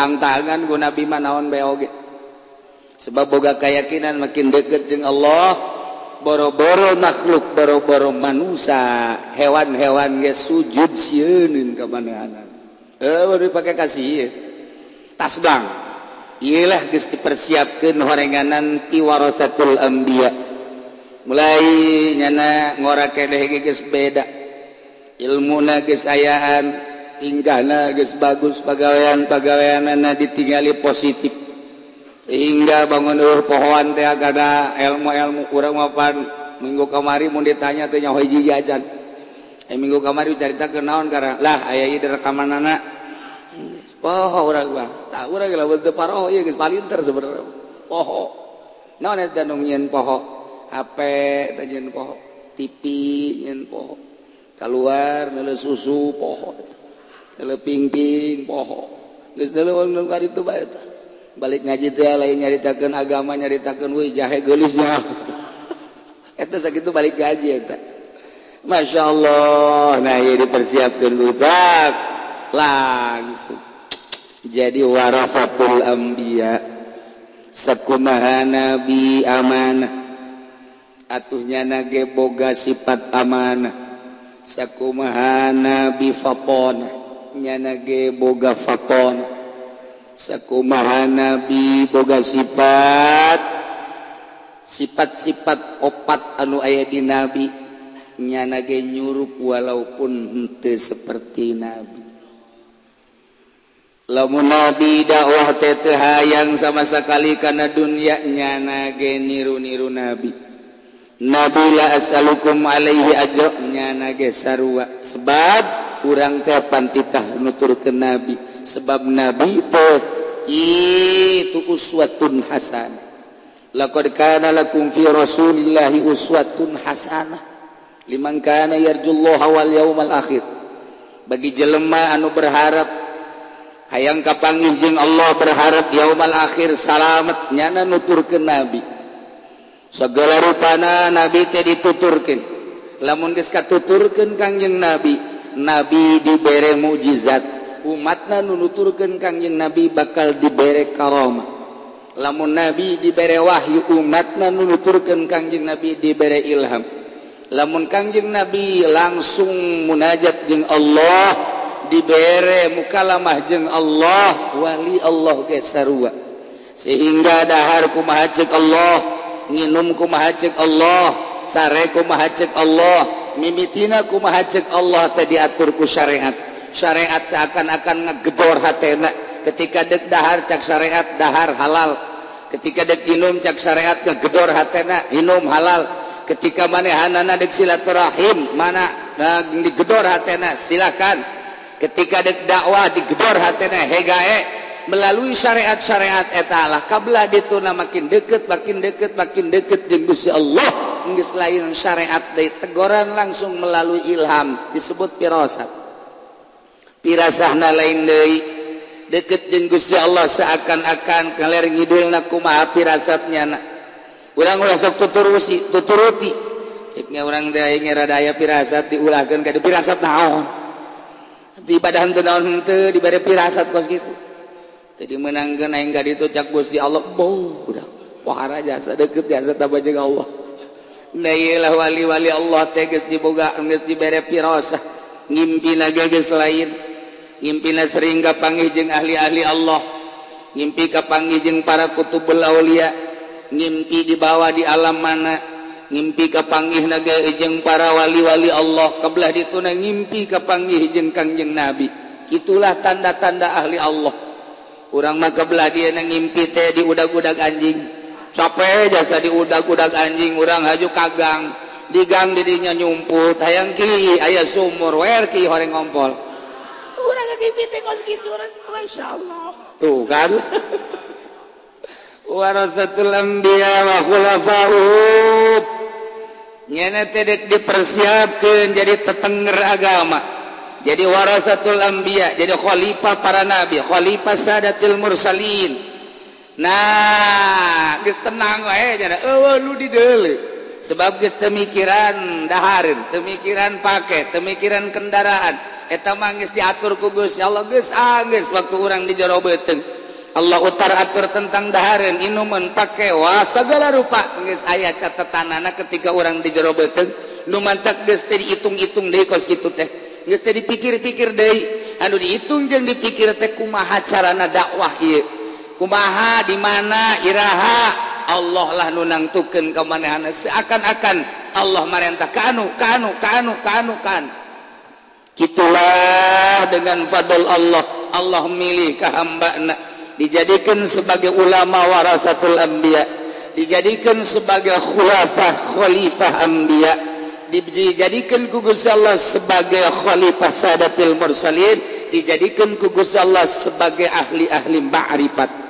ditangtangan ku nabi mah naon bae oge sebab boga keyakinan makin deket jeung Allah boro-boro makhluk boro-boro manusia hewan-hewan ge sujud sieun ka manehanna baru dipake kasih tasbang iyalah geus dipersiapkeun horenganan ti warasatul anbiya mulai nyana ngora keneh geus beda ilmuna geus ayaan tingkahna geus bagus pagawean-pagaweanna ditingali positif sehingga bangun pohoan teh agada ilmu-ilmu urang mapan minggu kamari mun ditanya teh nyaho hiji jajan minggu kamari caritakeun naon karena lah aya ieu rekamanana poho urang mah tah urang ge lamun teu paroho ieu geus palinter sebenarnya poho naon eta nu nyieun poho HP teh nyieun poho TV nyieun poho keluar neuleuh susu poho neuleuh pingping poho geus neuleuh nu kari teu bae eta balik ngaji teh lain nyaritakeun agama nyaritakeun we jahe geulisnya eta sakitu balik ngaji eta masyaallah nah ieu dipersiapkeun budak langsung jadi warasatul anbiya sakumaha nabi amanah atuhnya nage boga sifat amanah sakumaha nabi fatona nyana ge boga fatona sakumaha nabi boga sifat-sifat opat anu aya di nabi nyana ge nyurup walaupun henteu seperti nabi lamun nabi dakwah teh teu hayang sama sakali kana dunya nyana ge niru-niru nabi nabi la as'alukum alaihi ajra nyana ge sarua sebab urang teh pantitah nuturkeun nabi sebab nabi teh itu uswatun hasanah laqad kana lakum fi rasulillahi uswatun hasanah liman kana yarjullaha wal yaumal akhir bagi jelema anu berharap hayang kapanggih jeung Allah berharap yaumal akhir salamet nyana nuturkeun nabi segala rupana nabi teh dituturkeun lamun geus katuturkeun kangjeng nabi nabi dibere mukjizat umatna nu nuturkeun kangjeng nabi bakal dibere karamah lamun nabi dibere wahyu umatna nu nuturkeun kangjeng nabi dibere ilham lamun kangjeng nabi langsung munajat jeung Allah dibere mukalamah jeung Allah wali Allah ge sarua sehingga dahar kumaha ceuk Allah nginum kumaha ceuk Allah sare kumaha ceuk Allah mimitina kumaha ceuk Allah teh diatur ku syariat seakan-akan ngegedor hatena ketika deuk dahar cak syariat dahar halal ketika deuk inum cak syariat ngegedor hatena inum halal ketika manehanana deuk silaturahim mana digedor hatena silakan ketika dek dakwah digedor hatena hegae melalui syariat-syariat eta lah kablah dituna makin deket jeung Gusti Allah geus lain syariat deui teguran langsung melalui ilham disebut pirasahna lain deui deket jeung Gusti Allah seakan-akan kaler ngidulna kumaha pirasatnya urang ulah sok tuturuti ceknya urang teh aya rada aya pirasat diulahkeun ka pirasat naon di badan teu naon henteu dibere pirasat kos kitu jadi menangkeun aing ka ditu cak Gusti Allah udah pohara jasa deukeut jasa tabah jeung Allah da ieu lah wali-wali Allah teh geus diboga geus dibere pirasah ngimpina geus lain ngimpina sering kapanggih jeung ahli-ahli Allah ngimpi kapanggih jeung para kutubul aulia ngimpi dibawa di alam mana ngimpi kapanggih naga jeung para wali-wali Allah kablah dituna ngimpi kapanggih jeung kangjeng nabi itulah tanda-tanda ahli Allah urang mah kablah dieuna ngimpi teh di udag-udag anjing sape jasa di udag-udag anjing urang haju kagang di gang didinya nyumput hayang ki aya sumur wer ki horeng ngompol urang ngimpi teh kos kitu urang masyaallah tuh kan warasatul anbiya wa khulafa'ud nyana teh dipersiapkeun jadi tetenger agama jadi warasatul anbiya jadi khalifah para nabi khalifah sadatil mursalin nah geus tenang wae nya eueuh nu dideuleu sebab geus teu mikiran dahareun teu mikiran pake teu mikiran kendaraan eta mangis diatur ku Gusti Allah geus waktu urang di jero beuteung Allah utar-atur tentang dahareun inuman pakewa segala rupa geus aya catatanana ketika urang di jero beuteung nu mancak geus teh diitung-itung deui kos kitu teh geus teh dipikir-pikir deui anu dihitung jeung dipikir teh kumaha carana dakwah ieu kumaha di mana iraha Allah lah nu nangtukeun ka manehana seakan-akan Allah marentah kanu kitulah dengan fadl Allah milih ka hambana dijadikan sebagai ulama warasatul anbiya dijadikan sebagai khalifah anbiya dijadikan ku Gusti Allah sebagai khalifah sadatil mursalin dijadikan ku Gusti Allah sebagai ahli-ahli ma'rifat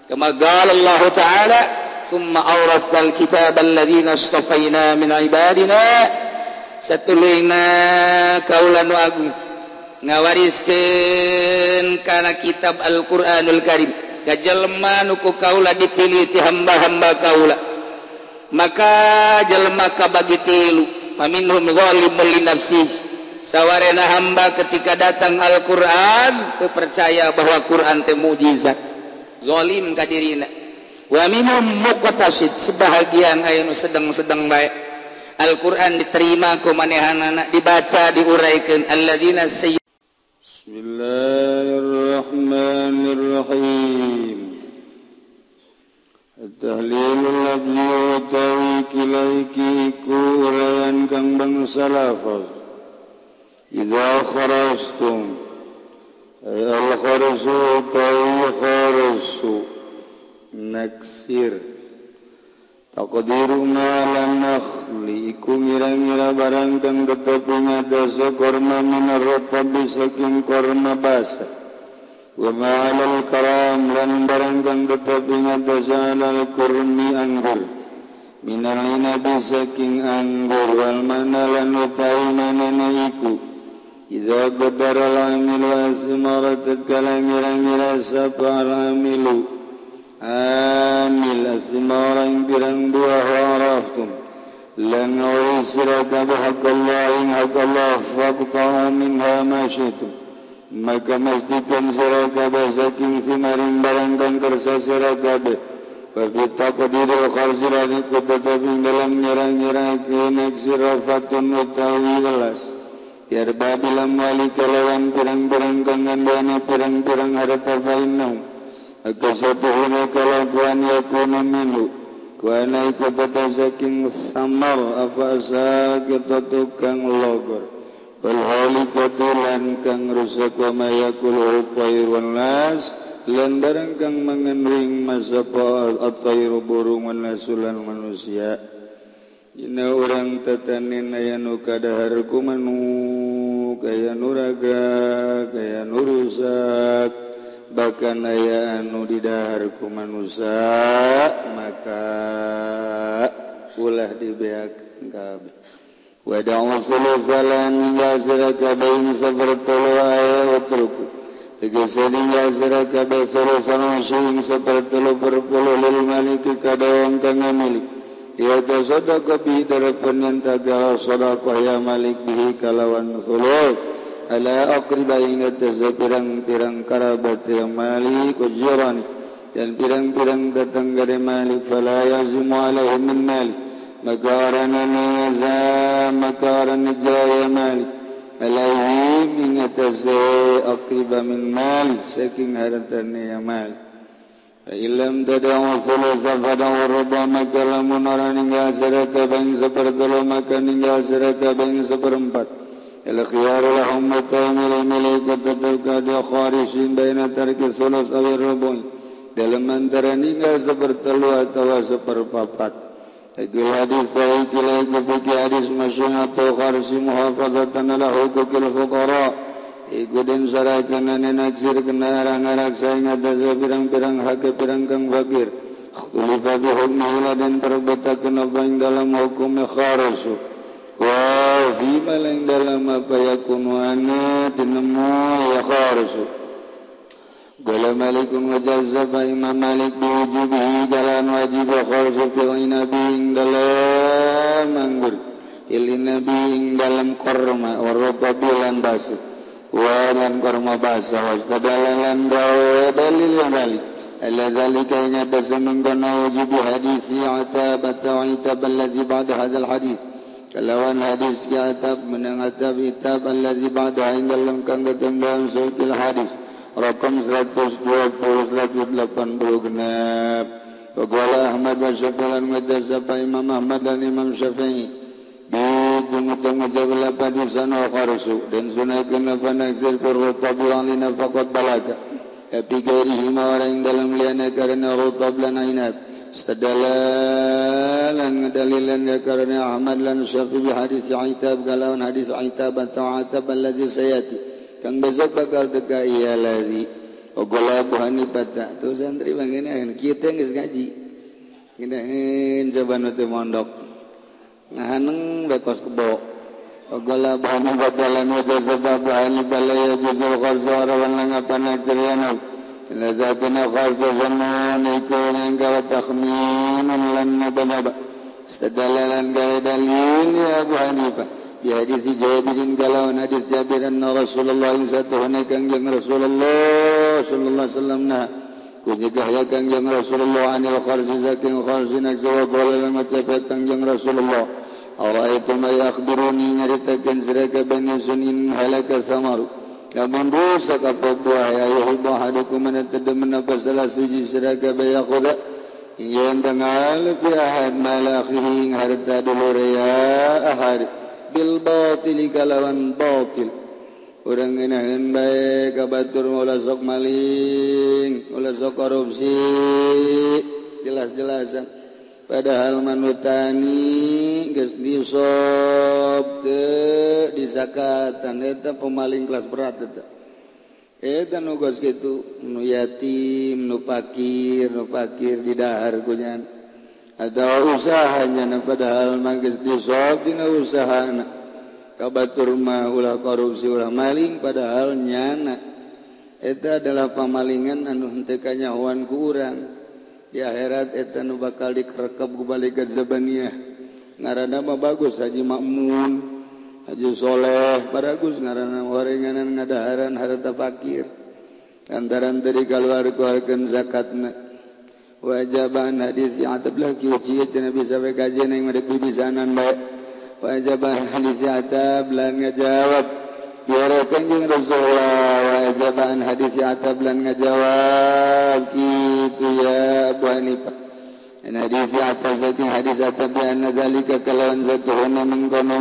kama qala Allah taala summa awrasnal kitaba alladziina istafaina min ibadina satulina kaula nu agung ngawariskeun kana kitab Al-Qur'anul Karim ka jelema nu ku kaula dipilih ti hamba-hamba kaula maka jelema kabagi tilu maminhum zalimun li nafsihi sawarena hamba ketika datang Al-Qur'an teu percaya bahwa Qur'an teh mukjizat zalim ka dirina wa minhum muqtasid sebahagian aya nu sedeng-sedeng bae Al-Qur'an diterima ku manehanana dibaca diuraykeun alladzina Bismillahirrahmanirrahim At-tahlilul lafzi wa tawqilaki ku urayan kang bangsa lafaz idza kharastum ay al-kharasu kharasu naksir taqdiru malan nakhli iku ngira-ngira barang kang tetep ngadasa korma minar rotabi saking korma basa wa ma'alal karam lan barang kang tetep ngadasa alal kurmi anggur minal inabi saking anggur wal manalan utai manana iku idza qadara al-amilu asmarat tatkala ngira-ngira sapa al-amilu amil asmara yang pirang buah waraftum lan urisiraka bihaqallah in haqallah faqta'a minha ma syi'tum maka mestikan siraka basaking simaring barang kang kersa siraka be wa bitaqdiril kharzirani kutataping dalam nyerang-nyerang kinak sirafatun utawi welas biar babilam wali kalawan pirang-pirang kang ngandana pirang-pirang harta fainnahu akasatuhuna kalakuan yakuna minhu kuana ikutata saking samar afasa kita tukang logor wal halikatulan kang rusak wa mayakul utairun nas lan barang kang mengandring masapa atairu burung wan nasulan manusia ina orang tatanin aya nu kadahar ku manu kaya nuraga kaya nurusak bahkan aya anu didahar ku manusia maka ulah dibeakeun kabeh wa da'u sulusalan yasraka bain sabartulu aya utruku tegese yasraka bain sulusalan sing sabartulu berpuluh lil maliki kadawang kang milik ya tasaddaqa bi darapan yang tagara sadaqah ya malik bihi kalawan sulus ala aqriba ingat pirang-pirang karabat yang malik ujurani dan pirang-pirang tetangga dari malik fala yazimu alaihi min malik makarana jaya malik alaihi ingat aqriba min malik saking hartane yang malik ilam tada'u thulutha fada'u ruba maka lamun orang ninggal seraka bang sepertelu maka ninggal seraka bang seperempat al-khiyar lahum matamil malaikat tetapkah dia kharisin baina tarki thuluth awir rubu'i dalam antara ninggal sepertelu atau seperpapat ikil hadis ta'ikilai kubiki hadis masyung atau kharisi muhafazatan ala hukukil fuqara ikudin sarakan naksir kena arang-arang saingat dasa pirang-pirang hak pirang kang fakir khulifah bihukmihila dan perbetakan apa yang dalam hukum kharisu wa fima yang dalam apa yakunu ana tinemu ya kharisu qala malikun wa jazaba imam malik biwujubihi jalan wajib kharisu fil nabi dalam anggur il nabi dalam korma wa rababilan basit walan korma basa wastadalan dalil yang dalil alla zalika nyata semengkono wujud hadis atab atau itab allazi ba'da hadzal hadis kalawan hadis atab menang atab itab allazi ba'da dalam kang ketemban sahih hadis rakam 120 genap Waqala Ahmad wa Syafi'i ngajazaba Imam Ahmad dan Imam Syafi'i ngajab lapan sana qarsu dan sunaikan lapan aksir kurrotab lina faqad balaga tapi gairihi orang dalam liana karena rotab lan ainat stadalan ngedalilan ya karena Ahmad lan Syafi'i hadis Aitab galawan hadis Aitab atau Atab allazi sayati kang besok bakal teka iya lazi Ogola Abu Hanifah tak tu santri bagaimana kita nggak ngaji kita coba nanti mondok ngahaneng bekos kebo Ogola Abu Hanifah dalam wajah sebab Abu Hanifah laya juzul kharsa rawan langapan aksiriana lazatuna kharsa zaman ikut yang kawat takhminan lan nababa istadalalan gaya dalil ya Abu Hanifah di hadis Jabirin galauan hadis Jabir anna Rasulullah satuhana kangjeng Rasulullah sallallahu alaihi wasallam nah kunjigah ya kangjeng Rasulullah anil kharsi saking kharsi naksawa qala lan macapat kangjeng Rasulullah ara'aitum akhbiruni nyaritakeun siraka bani sunin halaka samaru lamun rusak apa buah ya yuhibbu ahadukum man tadamana pasala suji siraka bayakhudha yen tangal fi ahad malakhihi harta dulur ya ahad bil batil kalawan batil urang ngeunaheun bae ka batur ulah sok maling ulah sok korupsi jelas-jelasan padahal manutani geus disop teu disakatan eta pemaling kelas berat eta nu geus kitu nu yatim nu fakir di dahar kunyan ada usahanya padahal manggeus disop dina usahana kabatur mah ulah korupsi ulah maling padahal nyana eta adalah pamalingan anu henteu kanyahoan ku urang di akhirat eta nu bakal dikerekep ku balik zabaniyah ngaranna mah bagus Haji Makmun Haji Soleh bagus ngaranna warenganan ngadaharan harta fakir lantaran teu dikaluar-keluarkeun zakatna wajaban hadis Atab lagi uci cenah bisa bae kajian yang medek bibisanan bae wajaban hadis Atab lan ngajawab biar kanjeng Rasulullah wajaban hadis Atab lan ngajawab kitu ya Abu Hanifah ana hadis Atab saking hadis Atab bi anna zalika kalawan satuhuna mengkono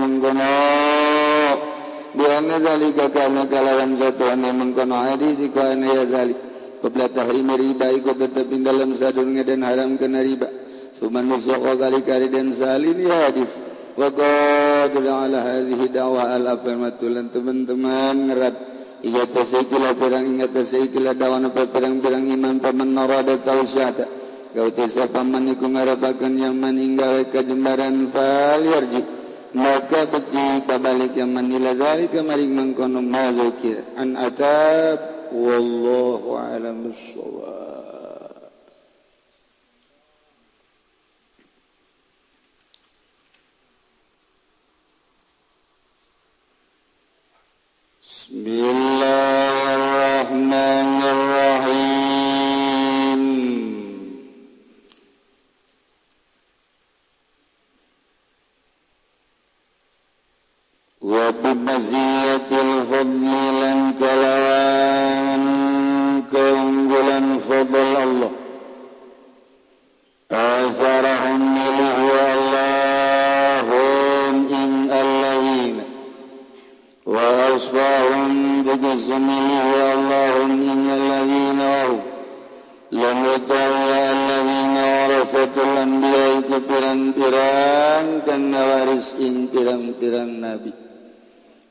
bi anna zalika kalawan satuhuna mengkono hadis kana ya zalik qabla tahrim riba iku tetep dalam sadurunge dan haram kena riba suman musuqa kali-kali dan salin ya hadis wa qadul ala hadhihi da'wa al afamatul teman-teman ngerat ingat tasaikila perang ingat tasaikila dawana perang-perang iman paman narada tausyata kau tesa paman iku ngarapakeun yang maninggal kajembaran fal yarji maka beci pabalik yang manila zalika maring mangkono mazikir an atab wallahu a'lam bissawab. Bismillahirrahmanirrahim. Wa bimaziyatil fadli lan kalawan keunggulan fadl Allah azarahum milih wa Allahum in allawina wa asfahum biqasmilih wa Allahum in allawina wahum lam utawa allawina warafatul anbiya itu pirang-pirang kan waris ing pirang-pirang nabi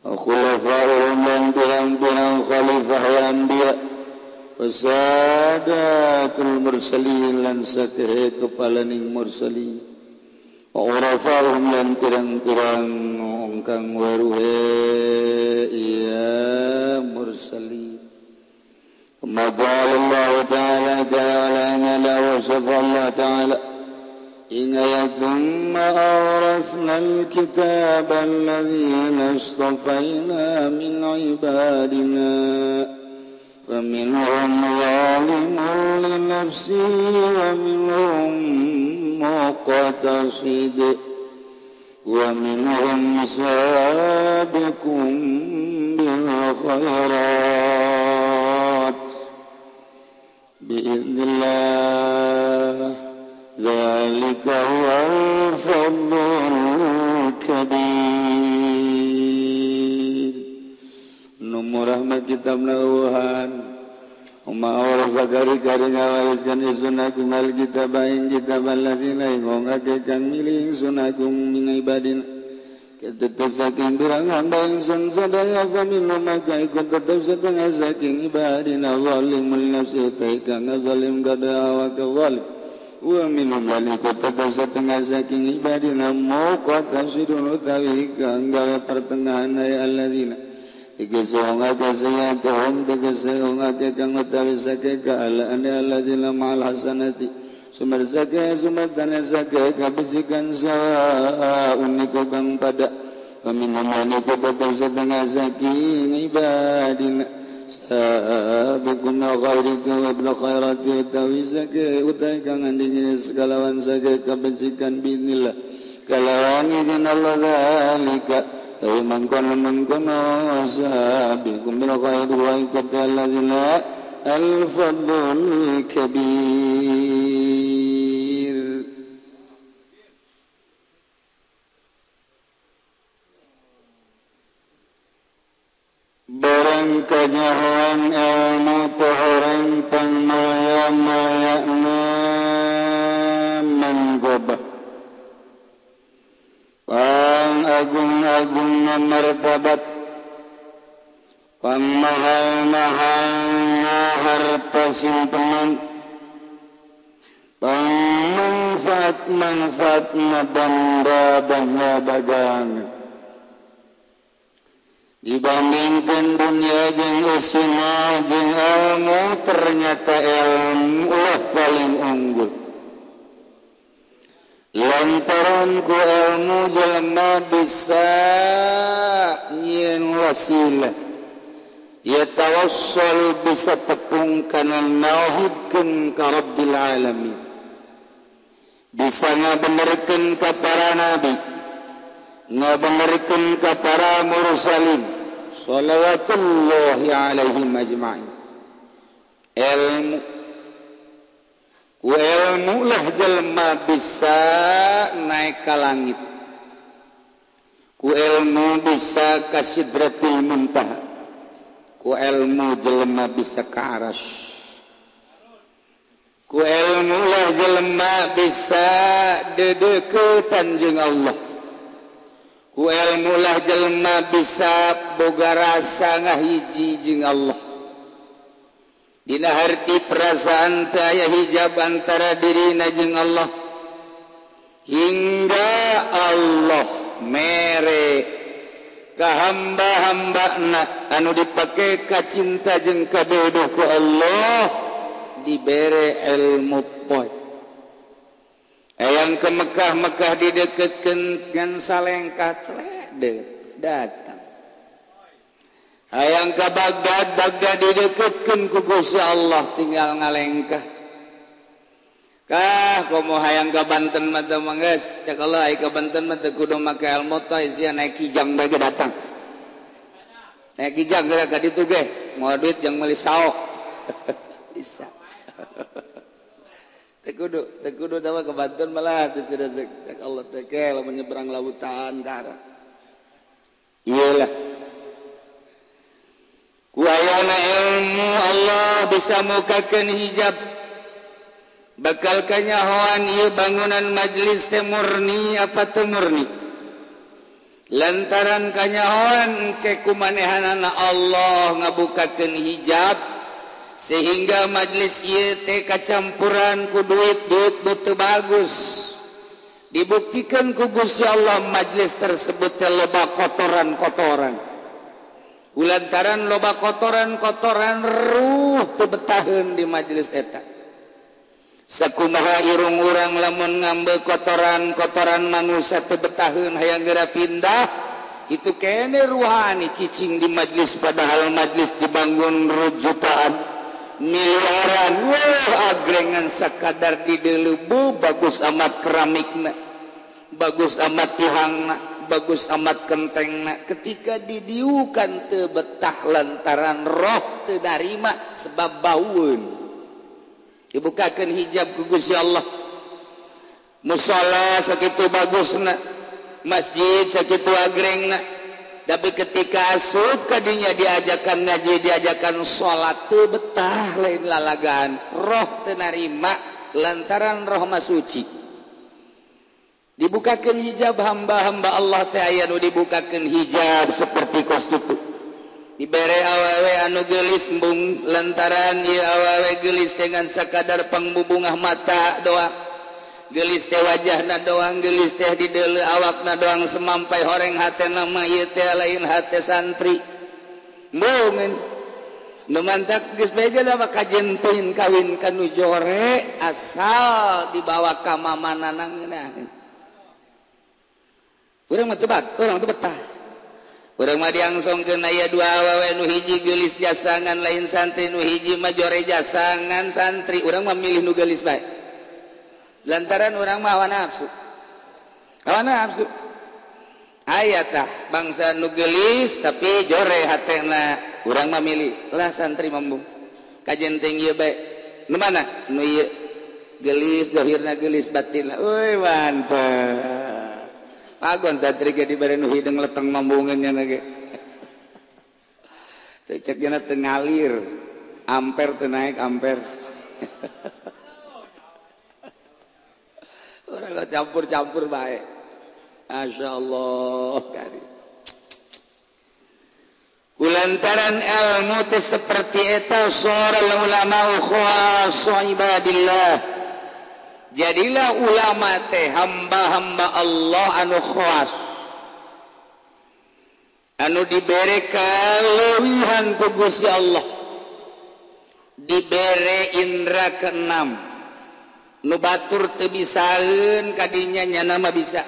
khulafa'uhum dan pirang-pirang khalifah anbiya wasadatul mursalin lan sakehe kepalaning mursalin urafa'uhum dan pirang-pirang ongkang waruhe ya mursalin maqala Allah ta'ala ta'ala wa safa Allah ta'ala Inna thumma awrasna al-kitaba alladhina istafaina min ibadina faminhum zalimun li nafsihi wa minhum muqtasid wa minhum sabiqun bil khairat biidznillah dzalika huwal fadlul kabir nu rahmat kitabna Tuhan Umar zakari karinya wariskan sunakum alkitab ing kitab alladzina ingongake kang milih sunakum min ibadina tetep saking pirang hamba ingsun sadaya kami maka ikut tetep setengah saking ibadina zalimul nafsi kang zalim kada awak zalim wa minhum lan ikut tetep setengah saking ibadina muqata sidun utawi kang gawe pertengahan ay alladzina Tegese ongake saya tuhum tegese ongake kang utawi sake kaalaan alladzina ma'al hasanati sumber sake sumatane sake kabisikan sa uniku kang pada paminam maniku tetap setengah saking ibadina sabiqun khairiku wa bil khairati utawi sake utai kang andinye segalawan sake kabisikan binillah kalawan izin Allah zalika mangkono sabiqum bil khairi wa ikatal ladzina al fadlul kabir barang kajahan ilmu taharan pangmaya-mayana manggobah agung-agung martabat pamahal-mahalnya harta simpenan pangmanfaat-manfaatnya benda dagangan dibandingkan dunia jeung usina jeung ilmu ternyata ilmu paling unggul lantaran ku ilmu jelema bisa nyieun wasilah ya tawassul bisa tepung kana nauhidkeun ka rabbil alamin bisa ngabenerkeun ka para nabi ngabenerkeun ka para mursalin shalawatullahi alaihim ajma'in ilmu ilmu lah jelma bisa naik ke langit ku ilmu bisa ke sidratil muntaha ku ilmu jelma bisa ke arasy ku ilmu lah jelma bisa dedeukeutan jeung Allah ku ilmu lah jelma bisa boga rasa ngahiji jeung Allah dina harti perasaan teu aya hijab antara dirina jeung Allah hingga Allah mere ka hamba-hambana anu dipake ka cinta jeung kadodo ku Allah dibere ilmu poe hayang ke Mekah dideketkeun ngan salengkat datang hayang ka Baghdad dideketkeun ku Gusti Allah tinggal ngalengkah kah komo hayang ka Banten mah teh manggeus cak Allah ai ka Banten mah teh kudu make ilmu teh sia naik kijang bae datang naik kijang geura ka ditu ge moal duit jeung meuli saok bisa teh kudu tawa ka Banten malah teh sudah cak Allah teh ke lamun nyebrang lautan ka arah iyalah ku ayana ilmu Allah bisa mukakeun hijab bakal kanyahoan ieu bangunan majelis teh murni apa teu murni lantaran kanyahoan ke kumanehanana Allah ngabukakeun hijab sehingga majelis ieu teh kacampuran ku duit teu bagus dibuktikan ku Gusti Allah majelis tersebut teh loba kotoran-kotoran lantaran loba kotoran-kotoran ruh teu betaheun di majelis eta sakumaha irung-urang lamun ngambil kotoran-kotoran manusia teu betahun hayang geura pindah itu kene ruhani cicing di majlis padahal majlis dibangun jutaan miliaran agrengan sakadar di deleubu bagus amat keramikna bagus amat tihangna bagus amat kentengna ketika didiukan teu betah lantaran roh teu narima sebab baueun dibukakeun hijab ku Gusti Allah musala sakitu bagusna masjid sakitu agrengna tapi ketika asup kadinya diajakan ngaji diajakan salat teu betah lain lalagaan roh teu narima lantaran roh mah suci dibukakeun hijab hamba-hamba Allah teh aya nu dibukakeun hijab seperti kos kitu dibere awewe anu geulis embung lantaran ieu awewe geulis dengan sakadar pangbubungah mata doang geulis teh wajahna doang geulis teh di deuleu awakna doang semampai horeng hatena mah ieu teh lain hate santri mbeungeun nu mantak geus beja da kajenteun kawin kanu jore asal dibawa ka mamanana ngeunaheun urang mah teu betah urang mah diangsongkeun aya dua awewe nu hiji geulis jasangan lain santri nu hiji mah jore jasangan santri urang mah milih nu geulis bae lantaran urang mah hawa nafsu aya tah bangsa nu geulis tapi jore hatena urang mah milih lah santri mambung kajenteng ieu bae nu mana nu ieu geulis zahirna geulis batinna euy mantap agon santri ge dibere nu hideung leteng mambungeunnya ge teu cek cenah teu ngalir amper teu naik amper urang campur-campur bae masyaallah karim kulantaran ilmu teh seperti eta sora ulama khassa ibadillah jadilah ulama teh hamba-hamba Allah anu khas anu dibere kaleuwihan ku Gusti Allah dibere indra keenam nu batur teu bisaeun kadinya nyana mah bisa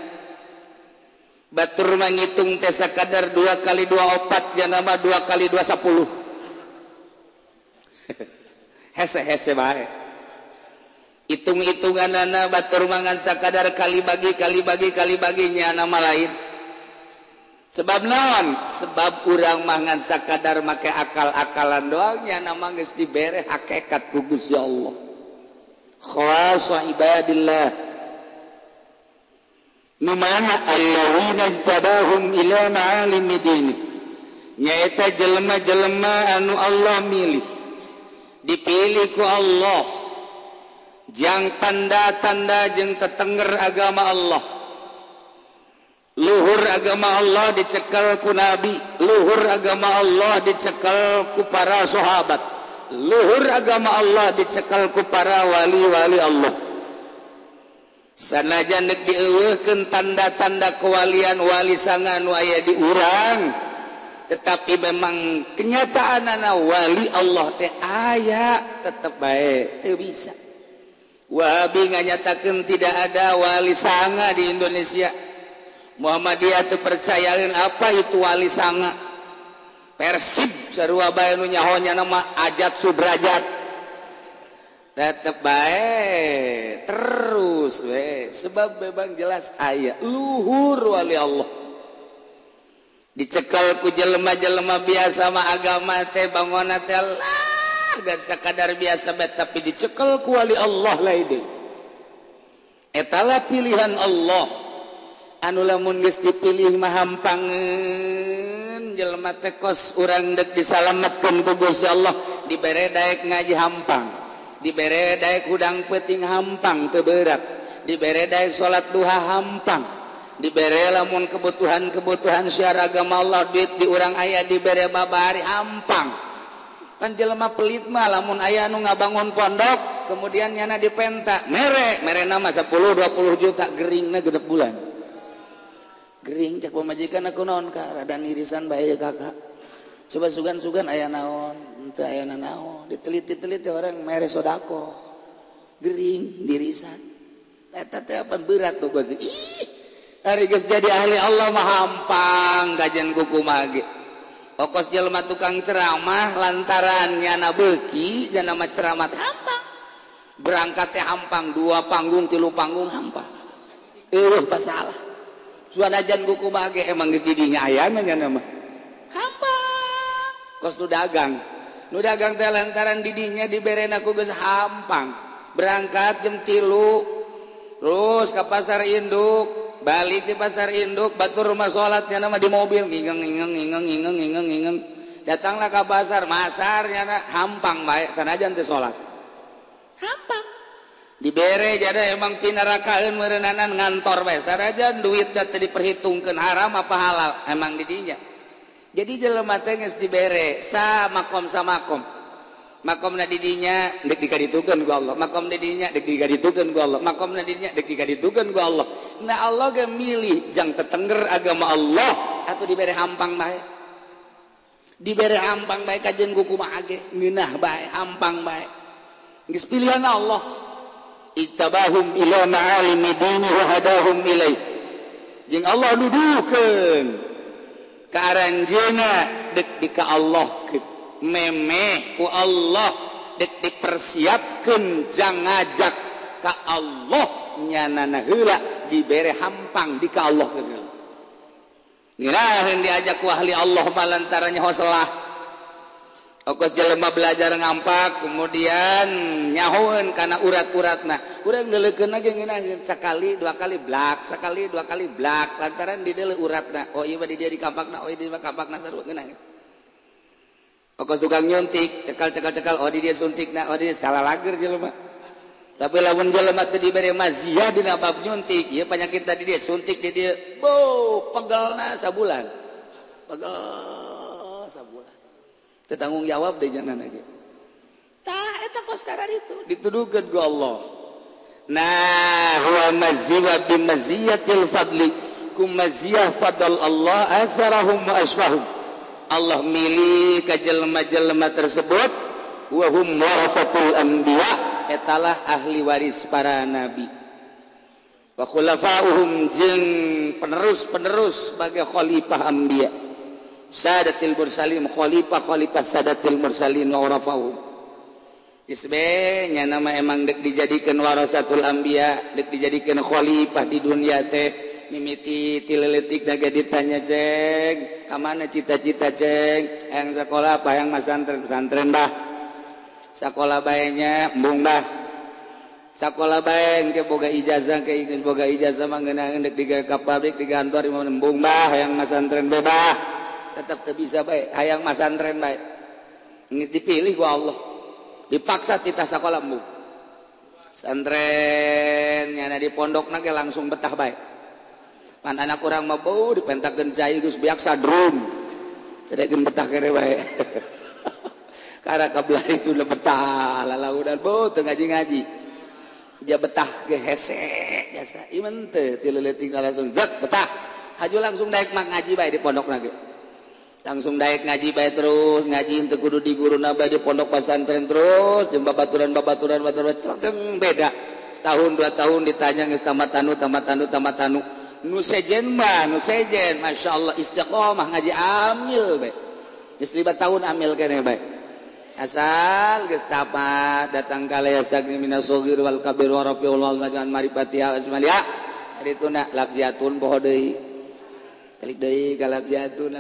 batur mah ngitung teh sakadar 2 kali 2 4 nyana mah 2 kali 2 10 hese-hese bae hitung-hitunganana batur mangan sakadar kali bagi nya nama lain sebab naon sebab urang mangan sakadar make akal-akalan doang nya nama geus dibere hakikat ku Gusti Allah khassa ibadillah nu mana alladzina ijtabahum ila ma'alimi dini nyaeta jelema-jelema anu Allah milih dipilih ku Allah jang tanda-tanda jeung tetenger agama Allah luhur agama Allah dicekel ku nabi luhur agama Allah dicekel ku para sahabat luhur agama Allah dicekel ku para wali-wali Allah sanajan deuk dieuweuhkeun tanda-tanda kewalian wali sanga nu aya di urang tetapi memang kenyataanana wali Allah teh aya tetep bae teu bisa Wahabi nganyatakeun tidak ada wali sanga di Indonesia. Muhammadiyah teu percayaeun apa itu wali sanga. Persib sarua bae nu nyahonya nama Ajat Sudrajat. Tetep bae terus we sebab memang jelas aya luhur wali Allah. Dicekel ku jelema-jelema biasa mah agama teh bangona teh dan sakadar biasa bet tapi dicekel ku wali Allah lain deui etalah pilihan Allah anu lamun geus dipilih mah hampangeun jelema teh kos urang deuk disalametkeun ku Gusti Allah dibere daek ngaji hampang dibere daek hudang peuting hampang teu berat dibere daek salat duha hampang dibere lamun kebutuhan syiar agama Allah duit di urang aya dibere babari hampang kan jelema pelit mah lamun aya anu ngabangun pondok kemudian nyana dipenta mere nama 10 20 juta geringna genep bulan gering cek pamajikan aku naon ka rada irisan bae kakak coba sugan-sugan aya naon henteu aya naon diteliti-teliti orang mere sodako gering dirisan eta teh apa berat tuh geus hari geus jadi ahli Allah mah hampang gajen kuku mage okos jelema tukang ceramah lantaran nyana beuki jangan nama ceramah hampang berangkat teh hampang 2 panggung 3 panggung hampang pasalah suanajan kuku mage emang geus didinya aya nyana mah hampang kos nu dagang teh lantaran didinya diberen aku geus hampang berangkat jam 3 terus ke pasar induk balik di pasar induk batur rumah sholatnya nama di mobil ngingeng datanglah ke pasar masarnya hampang baik sanajan teh sholat hampang dibere jadi emang pinarakaeun meureunana ngantor bae sanajan duit teh diperhitungkeun haram apa halal emang didinya jadi jelema teh geus dibere samakom makomna didinya dek dikaditukeun ku Allah makom didinya dek dikaditukeun ku Allah makom didinya dek dikaditukeun ku Allah nah Allah ge milih jang tetengger agama Allah atuh dibere hampang bae kajen ku kumaha ge ngeunah bae hampang bae geus pilihan Allah ittabahum ila ma'alimi dini wa hadahum ilaih jeung Allah nuduhkeun ka aranjeuna dek di ka Allah memeh ku Allah dek dipersiapkan jang ngajak ka Allah nyanana heula dibere hampang di ka Allah geul ngiraheun diajak ku ahli Allah malantarannya hoselah okos jelema belajar ngampak kemudian nyahoeun kana urat-uratna urang deuleukeun ge ngeunaheun sakali 2 kali blak sakali 2 kali blak lantaran di deuleu uratna oh ieu di dia di kampakna oh ieu di kampakna sarua ngeunaheun okos tukang nyuntik cekal oh di dia suntikna oh di dia salah lager jelema tapi lamun jelema teu dibere mazia dina bab nyuntik ieu penyakit tadi dia suntik di dia pegelna sabulan teu tanggung jawab deui janana ge tah eta kos karar itu dituduhkeun ku Allah nah huwa maziyah bi maziyatil fadli kum maziyah fadl Allah azarahum wa asfahum Allah milih ka jelema-jelema tersebut wa hum warasatul anbiya etalah ahli waris para nabi wa khulafa'uhum jeung penerus sebagai khalifah anbiya sadatil mursalin khalifah sadatil mursalin wa warafa'uhum isbe nya nama emang dek dijadikeun warasatul anbiya dek dijadikeun khalifah di dunia teh mimiti tileletik daga ditanya ceng kamana cita-cita ceng yang sekolah apa yang pesantren bah sekolah baenya embung bah sekolah bae engke boga ijazah ke geus boga ijazah mah ngeunaheun dek di pabrik di kantor embung bah hayang pesantren bae bah tetep teu bisa bae hayang pesantren bae geus dipilih ku Allah dipaksa titah sekolah embung pesantren nyana di pondokna ge langsung betah bae pan anak urang mah beuh dipentakeun cai geus biaksa drum tedekeun betah kere bae karena kabelah itu udah betah lalaudan beuh teu ngaji-ngaji dia betah ge hese biasa ieu teh ti leuletik langsung dak betah haju langsung daek mak ngaji bae di pondokna ge langsung daek ngaji bae terus ngaji teu kudu di guruna bae di pondok pesantren terus jeung babaturan langsung beda setahun 2 tahun ditanya geus tamat anu nu sejen Masya Allah istiqomah ngaji amil baik geus 5 tahun amil kene baik asal geus tamat datang kala yastagni minas shaghir wal kabir wa rafiul wal majan marifatiha asmalia ari tuna labjatun poho deui kalik deui ka labjatun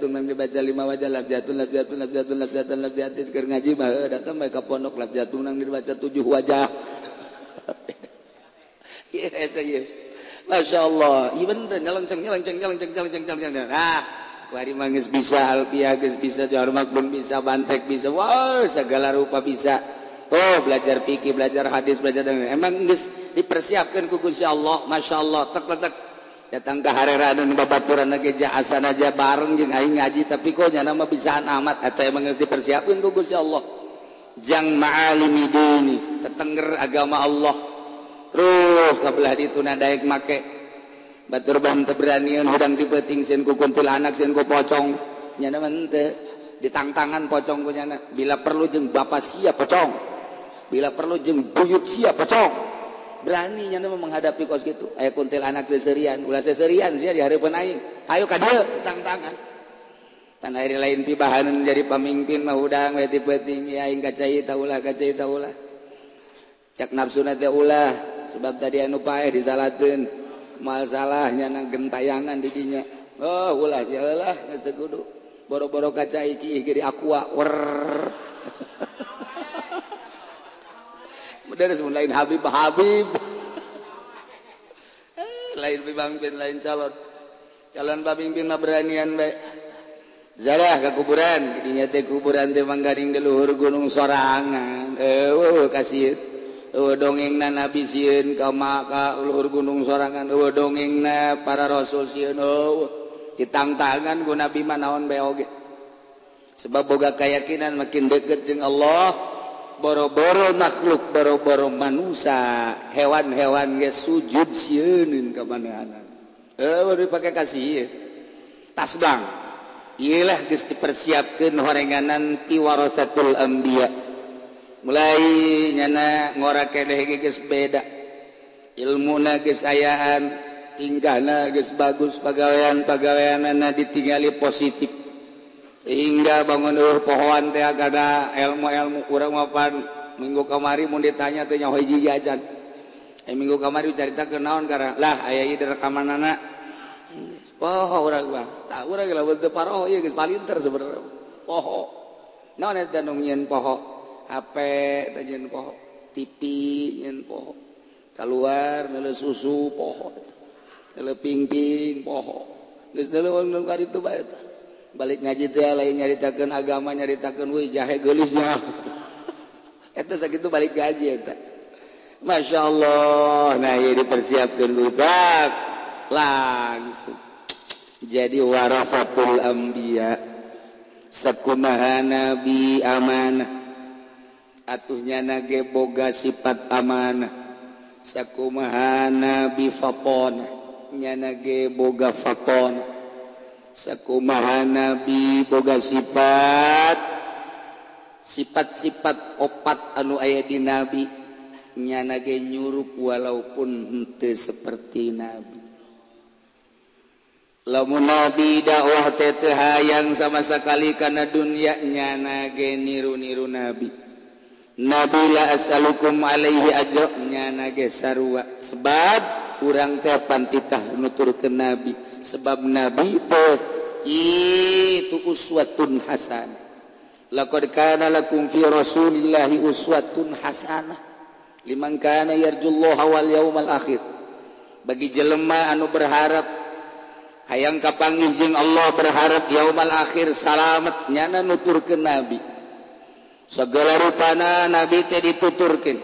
mem dibaca 5 wajah labjatun keur ngaji mah datang bae ka pondok labjatun nang dibaca 7 wajah ieu saya Masya Allah, even nyelenceng. Nah, kuari mangis bisa, alfiah bisa, Johar Makbun bisa, Bantek bisa, wah segala rupa bisa. Oh belajar fikih, belajar hadis, belajar emang geus dipersiapkan ku Gusti Allah, Masya Allah, tek datang ke hareranan babaturan lagi asan aja bareng jeung aing ngaji tapi kok nya nama bisaan amat eta emang geus dipersiapkeun ku Gusti Allah. Jang ma'alimi dini, tetengger agama Allah. Terus kabelah dituna daek make batur ban teu beranian hudang dipeuting sieun ku kuntilanak sieun ku pocong nyana mah teu ditangtangan pocong ku nyana bila perlu jeung bapa sia pocong bila perlu jeung buyut sia pocong berani nya menghadapi kos gitu aya kuntil anak seserian ulah seserian sia di hareupeun aing ayo ka dieu tang-tangan tan hari lain pibahaneun jadi pamimpin mah udang we ti peuting aing kacai taulah cak nafsuna teh ulah sebab tadi anu paeh disalateun masalahnya na gentayangan di dinya ulah jalah geus teu kudu boro-boro kacai ki ge di aqua bener lain Habib lain pemimpin lain calon pemimpin mah beranian bae zarah ke kuburan dinya teh kuburan teh manggading di luhur gunung sorangan kasih dongengna nabi sieun ka luhur gunung sorangan dongengna para rasul sieun ditang-tangan ku nabi mah naon bae oge sebab boga keyakinan makin deket jeung Allah boro-boro makhluk boro-boro manusia hewan-hewan ge sujud sieun ka manehanna baru dipake kasih tasbang iyalah geus dipersiapkeun horenganan ti warasatul anbiya mulai nyana ngora keneh geus beda ilmuna geus ayaan tingkahna geus bagus pagawean-pagaweanna ditingali positif sehingga bangun pohoan teh agada ilmu-ilmu urang mapan minggu kamari mun ditanya teh nyaho hiji jajan minggu kamari caritakeun naon karena lah aya ieu rekamanana poho urang mah tah urang lamun teu paroho ieu geus palinter sebenarnya poho naon eta nu nyieun poho HP teh nyieun poho TV nyieun poho keluar neuleuh susu poho neuleuh pingping poho geus neuleuh nu kaditu bae eta balik ngaji teh lain nyaritakeun agama nyaritakeun we jahe geulisnya eta sakitu balik ngaji eta masyaallah nah ieu dipersiapkeun budak langsung jadi warasatul anbiya sakumaha nabi amanah atuhnya nage boga sifat amanah sakumaha nabi fatona nya nage boga fatona sakumaha nabi boga sifat-sifat opat anu aya di nabi nya nage nyurup walaupun henteu seperti nabi lamun nabi dakwah teh teu hayang sama sakali kana dunya nya nage niru-niru nabi la as'alukum alaihi ajra nya nage sarua sebab urang teh pantitah nuturkeun nabi sebab nabi teh itu uswatun hasanah laqad kana lakum fi rasulillahi uswatun hasanah liman kana yarjullaha wal yaumal akhir bagi jelema anu berharap hayang kapanggih jeung Allah berharap yaumal akhir salamet nyana nuturkeun nabi segala rupana nabi teh dituturkeun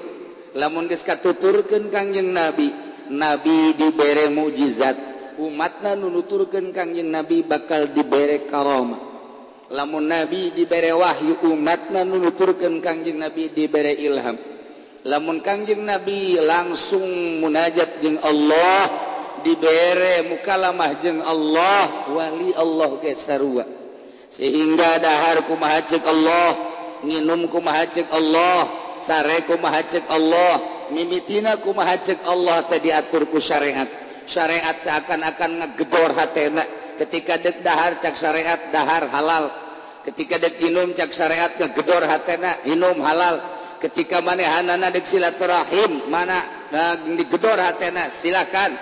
lamun geus katuturkeun kangjeng nabi dibere mukjizat umatna nu nuturkeun kangjeng nabi bakal dibere karamah lamun nabi dibere wahyu umatna nu nuturkeun kangjeng nabi dibere ilham lamun kangjeng nabi langsung munajat jeung Allah dibere mukalamah jeung Allah wali Allah ge sarua sehingga dahar kumaha ceuk Allah nginum kumaha ceuk Allah sare kumaha ceuk Allah mimitina kumaha ceuk Allah teh diatur ku syariat seakan-akan ngegedor hatena ketika deuk dahar cak syariat dahar halal ketika deuk inum cak syariat ngegedor hatena inum halal ketika manehanana deuk silaturahim mana digedor hatena silakan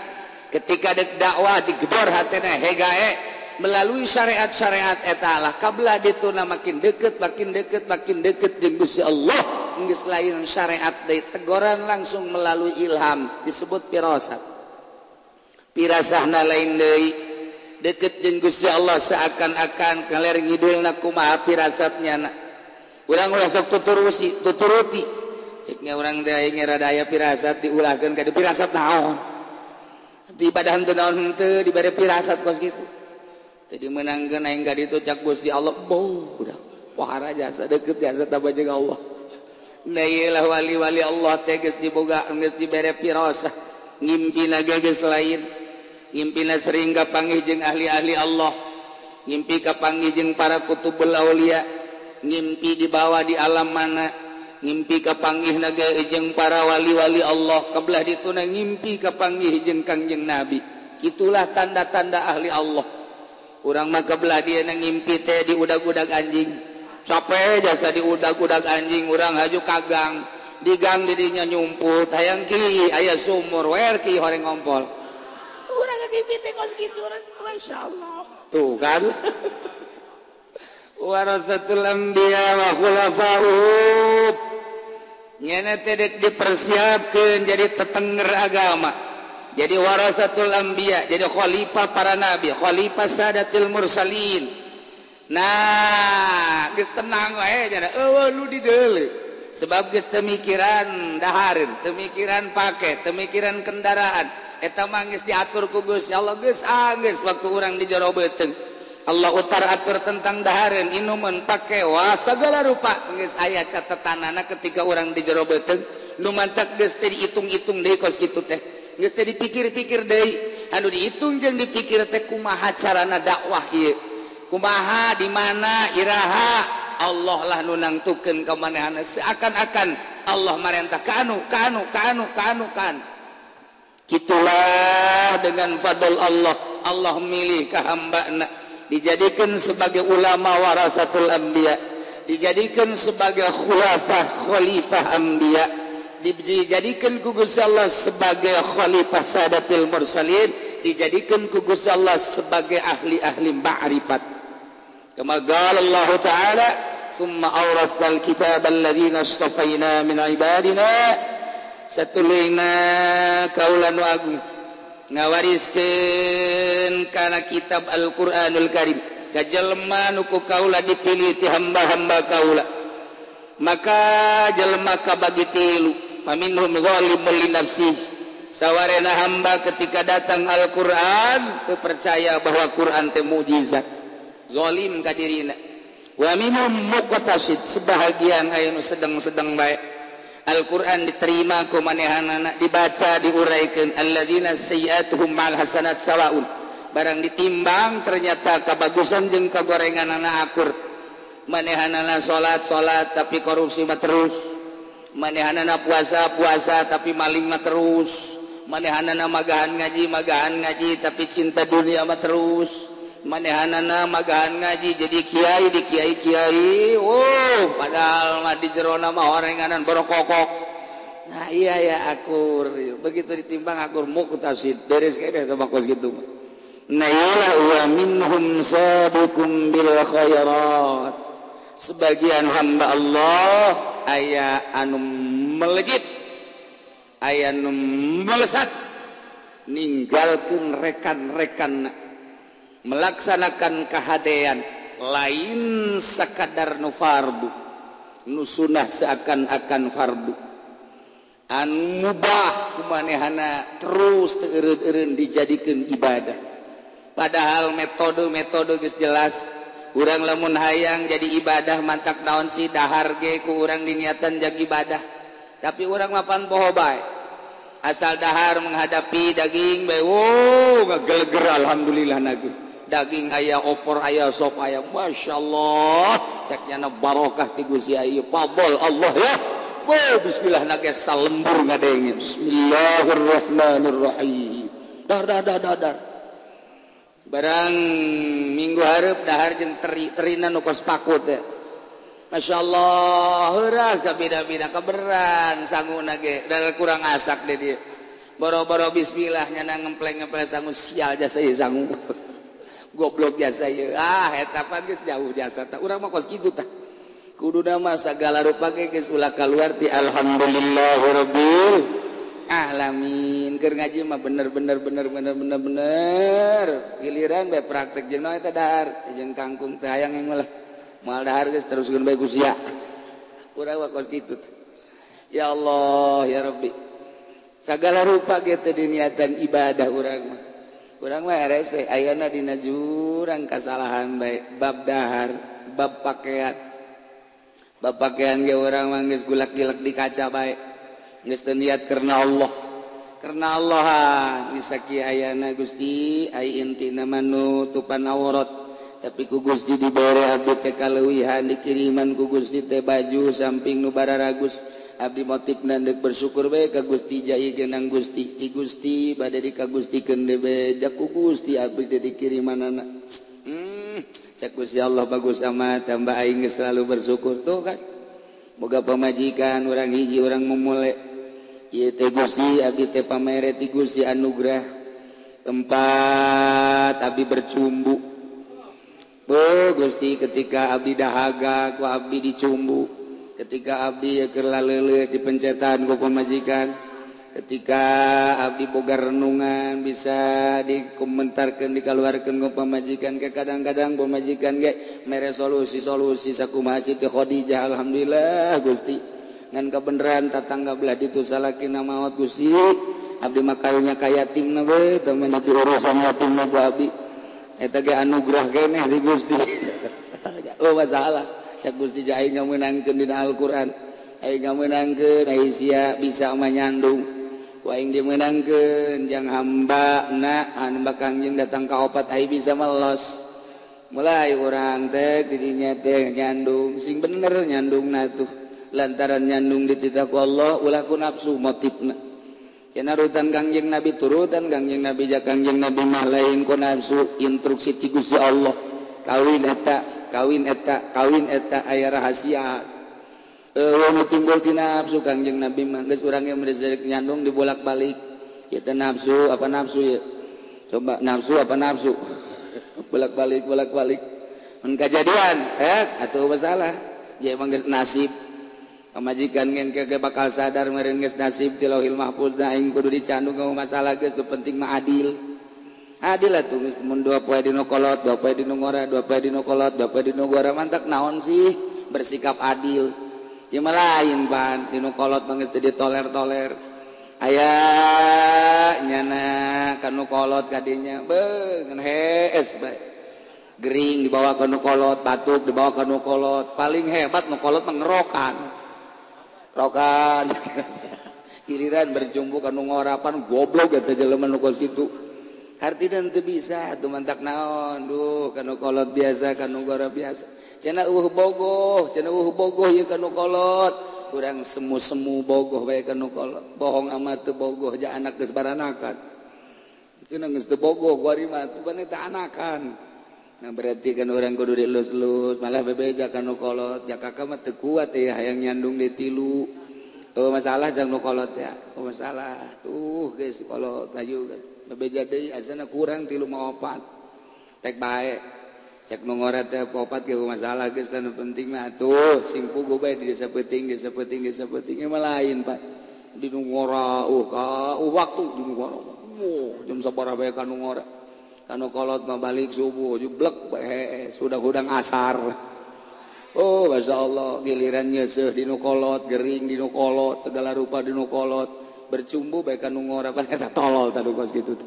ketika deuk dakwah digedor hatena hegae melalui syariat-syariat eta lah kablah dituna makin deket jeung Gusti Allah geus lain syariat deui teguran langsung melalui ilham disebut pirasahna lain deui deket jeung Gusti Allah seakan-akan kaler ngidulna kumaha pirasatnya urang ulah sok tuturuti ceknya urang teh aing rada aya pirasat diulahkeun ka pirasat naon di ibadah teu naon henteu dibere pirasat kos kitu jadi menangkan aing ka ditu cak Gusti Allah udah wahara jasa deket jasa tabah jeung Allah nah iyalah wali-wali Allah teh geus diboga geus dibere pirasah ngimpina geus lain ngimpina sering kapanggih jeung ahli-ahli Allah ngimpi kapanggih jeung para kutubul aulia ngimpi dibawa di alam mana ngimpi kapanggih naga jeung para wali-wali Allah kabelah dituna ngimpi kapanggih jeung Kangjeng Nabi itulah tanda-tanda ahli Allah urang mah kabelah dia ngimpi teh di udag-udag anjing capek jasa di udag-udag anjing urang haju kagang di gang dirinya nyumput hayang ki aya sumur wer ki horeng ngompol urang ngimpi teh kos kitu urang masyaallah tuh kan warasatul anbiya wa khulafa'u nyana teh dipersiapkeun jadi tetenger agama jadi warasatul anbiya jadi khalifah para nabi khalifah sadatil mursalin nah geus tenang wae cenah eueuh lu di deuleu sebab geus teu mikiran dahareun teu mikiran pake teu mikiran kendaraan eta mah geus diatur ku Gusti Allah geus waktu urang di jero beuteung Allah utar-atur tentang dahareun inuman pake wah segala rupa geus aya catatanana ketika orang di jero beuteung nu mantak geus teh diitung-itung deui kos kitu teh geus teh dipikir-pikir deui anu diitung jeung dipikir teh kumaha carana dakwah ieu kumaha di mana iraha Allah lah nu nangtukeun ka manehana seakan-akan Allah marentah kanu kitulah dengan fadl Allah milih ka hambana dijadikan sebagai ulama warasatul anbiya dijadikan sebagai khalifah anbiya dijadikan ku Gusti Allah sebagai khalifah sadatil mursalin dijadikan ku Gusti Allah sebagai ahli-ahli ma'rifat kama qala Allah taala summa awrasnal kitaba alladziina istafaina min ibadina satulina kaulan wa agung ngawariskeun kana kitab Al-Qur'anul Karim ka jelema nu ku kaula dipilih ti hamba-hamba kaula maka jelema kabagi tilu paminhum zalimun li nafsihi sawarena hamba ketika datang Al-Qur'an teu percaya bahwa Qur'an teh mukjizat zalim ka dirina wa minhum muqtasid sebahagian aya nu sedeng-sedeng bae Al-Quran diterima ku manehanana dibaca diuraikan alladzina sayyi'atuhum ma'al hasanat sawaun barang ditimbang ternyata kabagusan jeung kagorenganana akur manehanana salat tapi korupsi mah terus manehanana puasa tapi maling mah terus manehanana magahan ngaji tapi cinta dunia mah terus manehanana magahan ngaji jadi kiai di kiai padahal mah di jerona mah orenganan borokokok nah iya ya akur begitu ditimbang akur muqtasid beres kene teh bakos gitu nah ya wa minhum sabiqum bil khairat sebagian hamba Allah aya anu melejit aya anu melesat ninggalkeun rekan-rekan melaksanakan kahadean lain sakadar nu fardu nu sunah seakan-akan fardu anu mubah kumanehana terus teu eureun-eureun dijadikeun ibadah padahal metode geus jelas urang lamun hayang jadi ibadah mantak naon sih dahar ge ku urang diniatan jag ibadah tapi urang mapan poho bae asal dahar menghadapi daging bae ngageleger alhamdulillah nage daging aya opor aya sop aya masyaallah ceknya barokah ti Gusti aya fadl Allah ya bismillah nage salembur ngadengin bismillahirrahmanirrahim dar barang minggu hareup dahar jeung terina nu kos paku teh masyaallah heuras ka beda-beda kaberan sanguna ge da kurang asak deh dia boro-boro bismillah nyana ngempleng-ngempleng sangu sial jasa ieu sangu goblok jasa ieu eta pan geus jauh jasa tah urang mah kos kitu tah kuduna mah sagala rupa ge geus ulah kaluar ti alhamdulillahirabbil alamin keur ngaji mah bener giliran bae praktek jeung naon eta dahar jeung kangkung teh hayang engel moal dahar geus teruskeun bae ku sia urang mah kos kitu ya Allah ya Rabbi sagala rupa ge teh diniatan ibadah urang mah rese ayeuna dina jurang kasalahan bae bab dahar bab pakaian ge urang mah geus gulak-gilak di kaca bae geus teu niat karena Allah nisaki ayana Gusti ai intina nutupan aurat tapi ku Gusti dibere abdi teh kaluwihan dikiriman ku Gusti teh baju samping nu bararagus abdi motifna deuk bersyukur bae ka Gusti jai genang Gusti ti Gusti bade dikagustikeun deui bae jak ku Gusti abdi teh dikirimanana cak Gusti Allah bagus amat tambah aing geus selalu bersyukur tuh kan boga pamajikan urang hiji urang memule ieu teh Gusti abdi teh pamere ti Gusti anugerah tempat abdi bercumbu. Gusti ketika abdi dahaga ku abdi dicumbu ketika abdi keur laleuleuh di pencetan ku pamajikan ketika abdi boga renungan bisa dikomentarkeun dikaluarkeun ku pamajikan ke kadang-kadang pamajikan ge mere solusi-solusi sakumaha si teh Khadijah alhamdulillah Gusti ngan kabeneran tatangga belah ditu salakina maot Gusti abdi makarunya ka yatimna we teu mah diurusan yatimna ku abdi eta ge anugerah keneh di Gusti. Oh masalah cak Gusti aing ngameunangkeun dina Al-Qur'an aing ngameunangkeun aing sia bisa manyandung ku aing dimeunangkeun jang hambana anu bakal jeung datang ka opat aing bisa melos mulai urang teh di dinya teh nyandung sing bener nyandungna tuh lantaran nyandung dititah ku Allah ulah ku nafsu motifna cenah rutan Kangjeng Nabi turutan Kangjeng Nabi jak Kangjeng Nabi mah lain ku nafsu instruksi ti Gusti Allah kawin eta aya rahasia nu timbul ti nafsu Kangjeng Nabi mah geus urang ge merezek nyandung dibolak-balik ieu teh nafsu apa nafsu ya coba nafsu apa nafsu bolak-balik mun kajadian atuh masalah ye emang geus nasib pamajikan ngengke ge bakal sadar meureun geus nasib ti Lauhil Mahfuz aing kudu dicandu ngau masalah geus nu penting mah adil atuh geus mun 2 poe dinu kolot 2 poe dinu ngora 2 poe dinu kolot 2 poe dinu ngora mantak naon sih bersikap adil ieu mah lain pan dinu kolot mah geus teu ditoler-toler aya nyana kanu kolot kadinya beung hees bae gering dibawa ka nu kolot batuk dibawa ka nu kolot paling hebat nu kolot mah ngerokan giliran berjumbu kanu ngorapan goblok eta jelema nu kos kitu artina teu bisa atuh mantak naon duh kanu kolot biasa kanu ngora biasa cenah bogoh ieu kanu kolot urang semu-semu bogoh bae kanu kolot bohong amat teu bogoh ja anak geus baranakan cenah geus teu bogoh kuari mah teu bane teu anakan nah berarti kan orang kudu dilus-lus malah bebeja kanu kolot jakaka mah teu kuat ya hayang nyandung di tilu oh masalah jang nu kolot ya oh masalah tuh geus kolot ayu kan bebeja deui asana kurang 3 mah 4 tek bae cek nu ngora teh 4 ge masalah geus nu penting mah tuh sing puguh bae di desa peuting mah lain Pak di nu ngora waktu di nu ngora jam sabaraha bae kanu ngora kanu kolot mah balik subuh jublek bae sudah hudang asar oh masyaallah giliran nyeuseuh dinu kolot gering dinu kolot segala rupa dinu kolot bercumbu bae kanu ngora pan eta tolol tadu kos kitu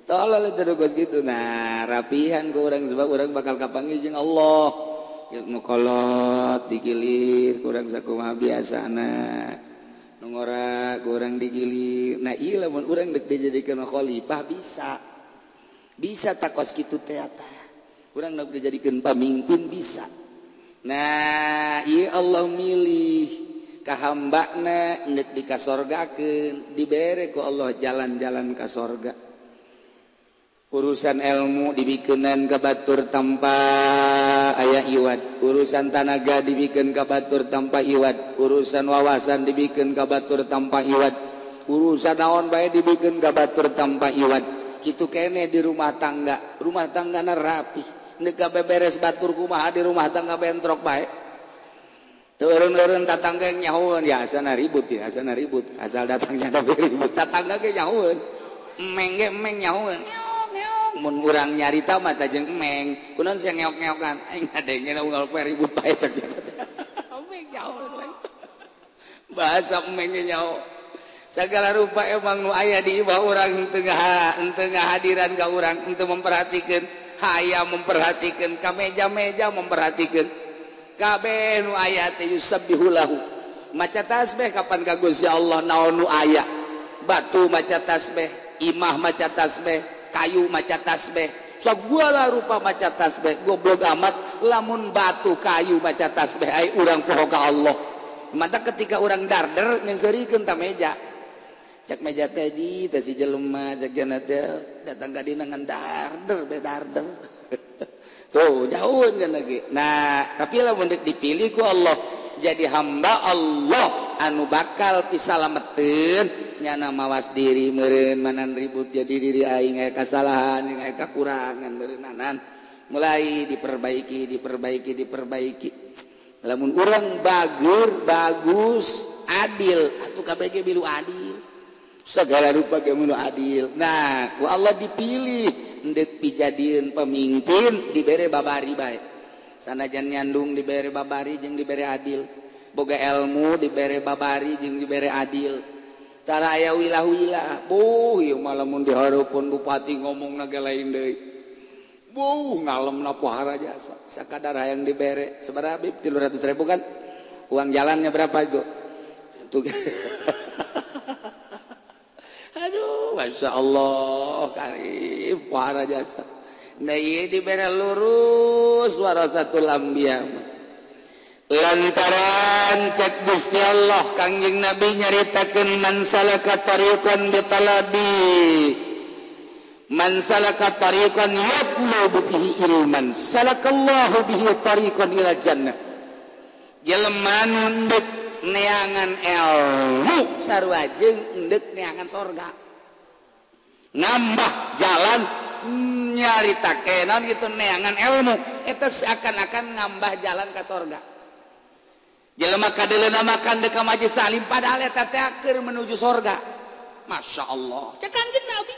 tolol tadu kos kitu nah rapihan ku urang sebab urang bakal kapanggih jeung Allah geus nu kolot digilir kurang sakumaha biasana nu ngora kurang digilir nah ieu lamun urang deuk dijadikeun khalifah bisa takos kitu teh eta urang nak dijadikeun pamimpin bisa nah ieu Allah milih ka hambana neuk dikasorgakeun dibere ku Allah jalan-jalan ka sorga urusan ilmu dibikeunan ka batur tanpa aya iwad urusan tanaga dibikeun ka batur tanpa iwad urusan wawasan dibikeun ka batur tanpa iwad urusan naon bae dibikeun ka batur tanpa iwad kitu kene di rumah tanggana rapi neuk beberes batur kumaha di rumah tangga bentrok bae turun-turun tatangga nyahoeun ya asana ribut asal datangnya da ribut tatangga ge nyahoeun emeng nyahoeun mun urang nyarita mah teh jeung emeng kunaon sia ngeok-ngeokan aing ngadenge unggal poe ribut bae cek emeng nyahoeun bahasa emeng nyaho segala rupa emang nu aya di bawah urang henteu ngahadiran ka urang henteu memperhatikeun hayang memperhatikeun ka meja-meja memperhatikeun kabeh nu aya teh yusabbihu lahu maca tasbih kapan ka Gusti Allah naon nu aya batu maca tasbih imah maca tasbih kayu maca tasbih Sagala rupa maca tasbih goblok amat lamun batu kayu maca tasbih ai urang poho ka Allah. Mata ketika urang darder ngeserikeun ta meja. Cek meja tadi teh si jelema cek jana teh datang ka dina ngan darder be darder. Tuh jauh kan lagi. Nah, tapi lamun dipilih ku Allah jadi hamba Allah anu bakal pisalameteun nyana mawas diri meureun manan ribut jadi diri aing aya kasalahan aya kakurangan beureunanan mulai diperbaiki lamun urang bagus adil atuh kabeh ge milu adil segala rupa ge milu adil. Nah ku Allah dipilih endek pijadieun pemimpin dibere babari bae sanajan nyandung dibere babari jeung dibere adil boga ilmu dibere babari jeung dibere adil tara aya wilah-wilah buh ieu mah lamun dihareupeun bupati ngomongna ge lain deui buh ngalemna pohara jasa sakadar hayang dibere sabaraha Habib 300.000 kan uang jalannya berapa itu aduh masya Allah karim pohara jasa nah iya dibere lurus warasatul anbiya lantaran cek Gusti Allah Kangjeng Nabi nyaritakeun man salaka tariqan yatlubu fihi ilman salakallahu bihi tariqan ila jannah jelema nu endek neangan ilmu sarua jeung endek neangan sorga nambah jalan nyaritakeun gitu neangan ilmu eta seakan-akan nambah jalan ka sorga. Jelema kadeleuna makan deuk ka majelis salim padahal eta teh keur menuju sorga. Masya Allah. Cek Kangjeng Nabi.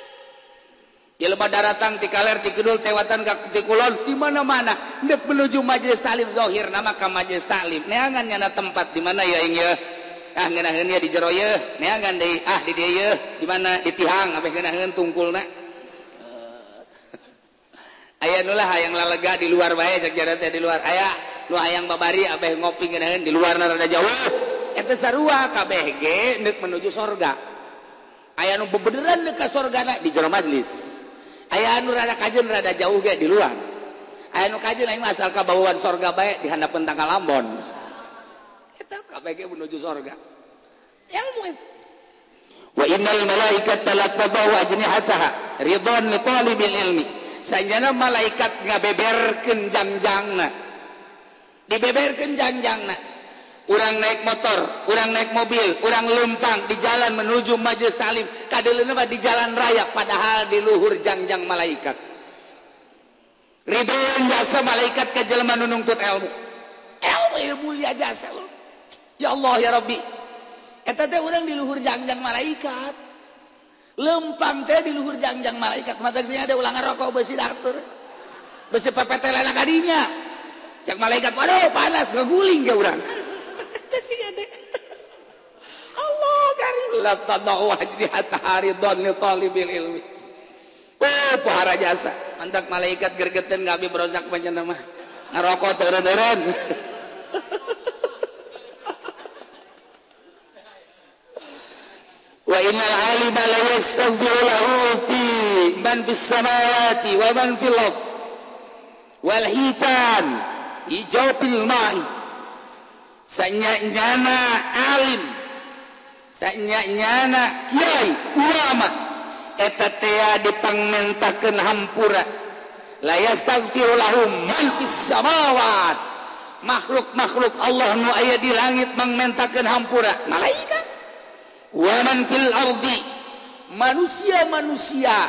Jelema daratang ti kaler ti kidul tewatan ka ti kulon di mana-mana deuk menuju majelis salim zahir nama ka majelis salim. Neangan nyana tempat di mana ya ing ye. Ah ngeunaheun ya di jero ye. Neangan deui di dieu ye. Di mana di tihang abeh ngeunaheun tungkulna. Aya nu lah hayang lalega di luar bae cek jaran teh di luar aya nu hayang babari abeh ngopi ngeunaheun di luarna rada jauh eta sarua kabeh ge neuk menuju sorga aya nu bebeneran neuk ka sorgana di jero majlis aya nu rada kajeun rada jauh ge di luar aya nu kajeun aing asal kabawuan sorga bae di handapeun tanggal Ambon eta kabeh ge menuju sorga ilmu wa innal malaikata la tadaw ajnihataha ridwan li talibil ilmi sanjana malaikat ngabeberkeun jangjangna dibeberkeun jangjangna urang naik motor urang naik mobil urang lempang di jalan menuju majelis talim kadeleuna mah di jalan raya padahal di luhur jangjang malaikat ridwan jasa malaikat ka jelema nu nuntut ilmu mulia jasa ya Allah ya Rabbi eta teh urang di luhur jangjang malaikat lempang teh di luhur jangjang malaikat mata geus ada ulangan rokok beusi datur beusi pepetelena ka dinya cek malaikat waduh panas ngaguling ke urang teh sing ade Allah karim la tadaw ajrihata haridon li talibil ilmi pohara jasa mantak malaikat gergeten gabi berosak panjenengan mah ngarokok teureun-eureun wa innal alima la yastaghfiru lahu fi man fis samawati wa man fil ard wal hitan hijautil ma'i sanyana alim sanyana kiai ulama eta teh dipangmentakeun hampura la yastaghfiru lahum man fis samawat makhluk-makhluk Allah nu aya di langit mangmentakeun hampura malaikat waman fil ardi manusia-manusia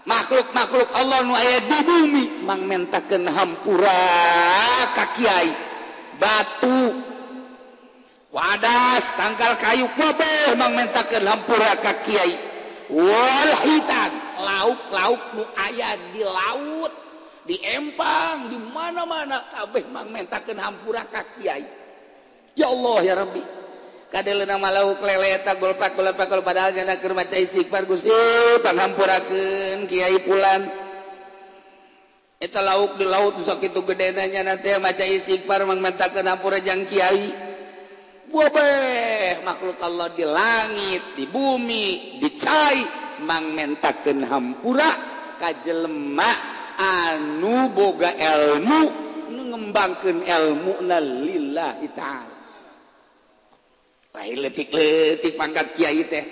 makhluk-makhluk Allah nu aya di bumi mangmentakeun hampura ka kiai batu wadas tangkal kayu kabeh mangmentakeun hampura ka kiai wal hitan lauk-lauk nu aya di laut di empang di mana-mana kabeh mangmentakeun hampura ka kiai ya Allah ya Rabbi kadeleuna malauk lele eta golpak padahal cenah keur maca istighfar Gusti panghampurakeun kiai pulan eta lauk di laut sok kitu gedena nya teh maca istighfar mangmentakeun hampura jang kiai bobeh makhluk Allah di langit di bumi di cai mangmentakeun hampura ka jelema anu boga ilmu ngembangkeun ilmuna lillahi ta'ala lain letik-letik pangkat kiai teh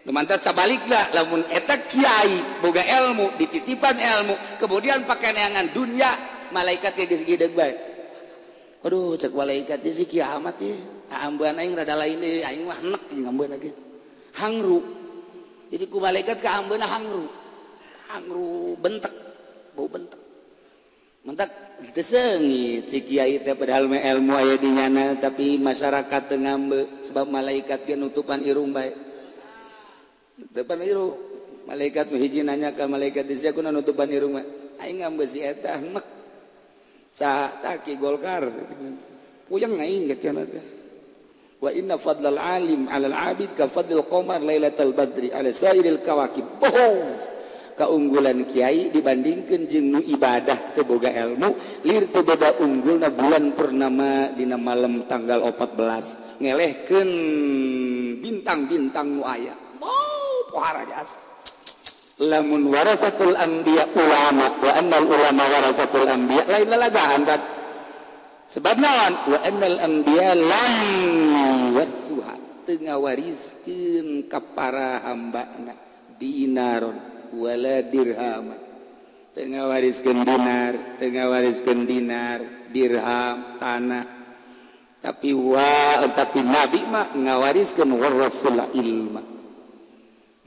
nu mantap sabalikna lamun eta kiai boga ilmu dititipan ilmu kemudian pakai neangan dunya malaikat geus gideg bae aduh cek malaikat di si kiamat ya ambeun aing rada lain deui aing mah enek ngambeun geus hangru jadi ku malaikat ka ambeuna hangru bentek bau bentek mentak teu seungit si kiai teh padahal mah ilmu aya di nyana tapi masyarakat teu ngambe sebab malaikat ge nutupan irung bae nutupan irung malaikat mah hiji nanya ka malaikat di sia kunaon nutupan irung mah aing ngambe si eta enek sa taki Golkar puyeng aing kieu teh wa inna fadlal alim 'alal 'abid ka fadlil qamar lailatal badri 'ala sairil kawakib bohong keunggulan kiai dibandingkan jeung nu ibadah teu boga ilmu lir teu beda unggulna bulan purnama dina malam tanggal 14 ngelehkeun bintang-bintang nu aya pohara jasa lamun warasatul anbiya ulama wa annal ulama warasatul anbiya lain lalagaan kan sebab naon wa annal anbiya lam warsuha teu ngawariskeun ka para hambana dinaron wala dirham teu ngawariskeun dinar dirham tanah tapi nabi mah ngawariskeun warasul ilma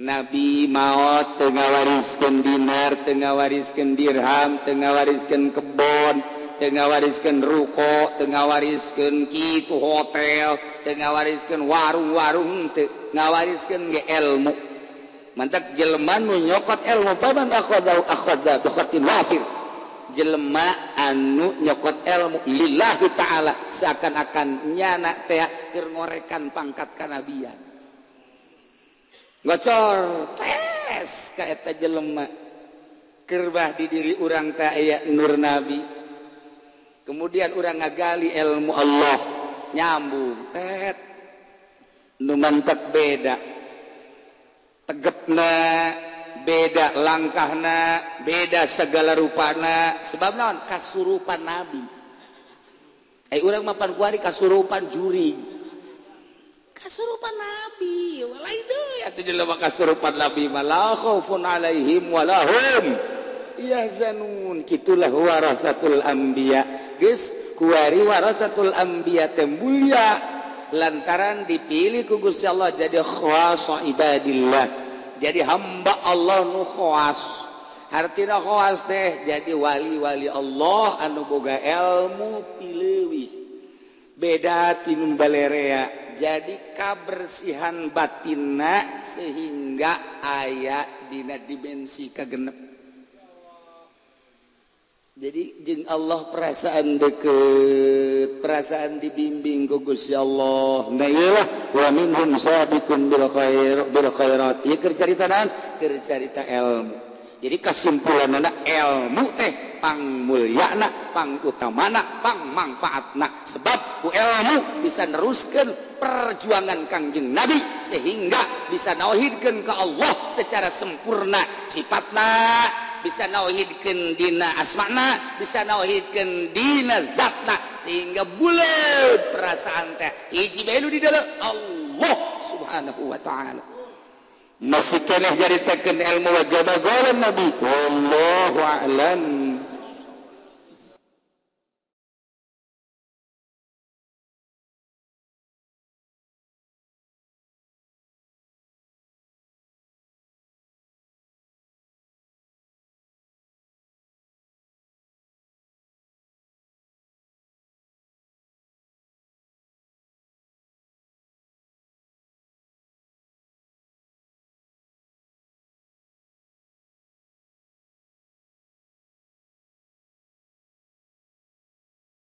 nabi maot teu ngawariskeun dinar teu ngawariskeun dirham teu ngawariskeun kebon teu ngawariskeun ruko teu ngawariskeun kitu hotel teu ngawariskeun warung-warung teu ngawariskeun ge ilmu mantak jelema nu nyokot ilmu paman akhadha bi khatin wafir jelema anu nyokot ilmu lillahi ta'ala seakan-akan nyana teh keur ngorekan pangkat kanabian ngocor tes ka eta jelema keur bah di diri urang teh aya nur nabi kemudian urang ngagali ilmu Allah nyambung tet nu mantak beda tegepna beda langkahna beda segala rupana sebab naon kasurupan nabi urang mapan kuari kasurupan juri kasurupan nabi lain deui atuh jelema kasurupan nabi mah la khaufun alaihim wa lahum yahzanun kitulah warasatul anbiya geus kuari warasatul anbiya teh mulia lantaran dipilih ku Gusti Allah jadi khawasa ibadillah jadi hamba Allah nu khawas artina khawas teh jadi wali-wali Allah anu boga ilmu pileuwih beda tinu balerea jadi kabersihan batinna sehingga aya dina dimensi kagenep jadi jeung Allah perasaan deket perasaan dibimbing ku Gusti Allah na iyalah wa minhum sabiqun bil khairat ieu keur carita naon keur carita ilmu jadi kesimpulanna ilmu teh pangmulyana pangutamana pangmanfaatna sebab ku ilmu bisa neruskeun perjuangan Kangjeng Nabi sehingga bisa nauhidkeun ka Allah secara sempurna sifatna bisa nauhidkeun dina asmana bisa nauhidkeun dina zatna sehingga buleud perasaan teh hiji bae di dalam Allah subhanahu wa ta'ala masih keneh jaritakeun ilmu wa jabagolan nabi wallahu a'lam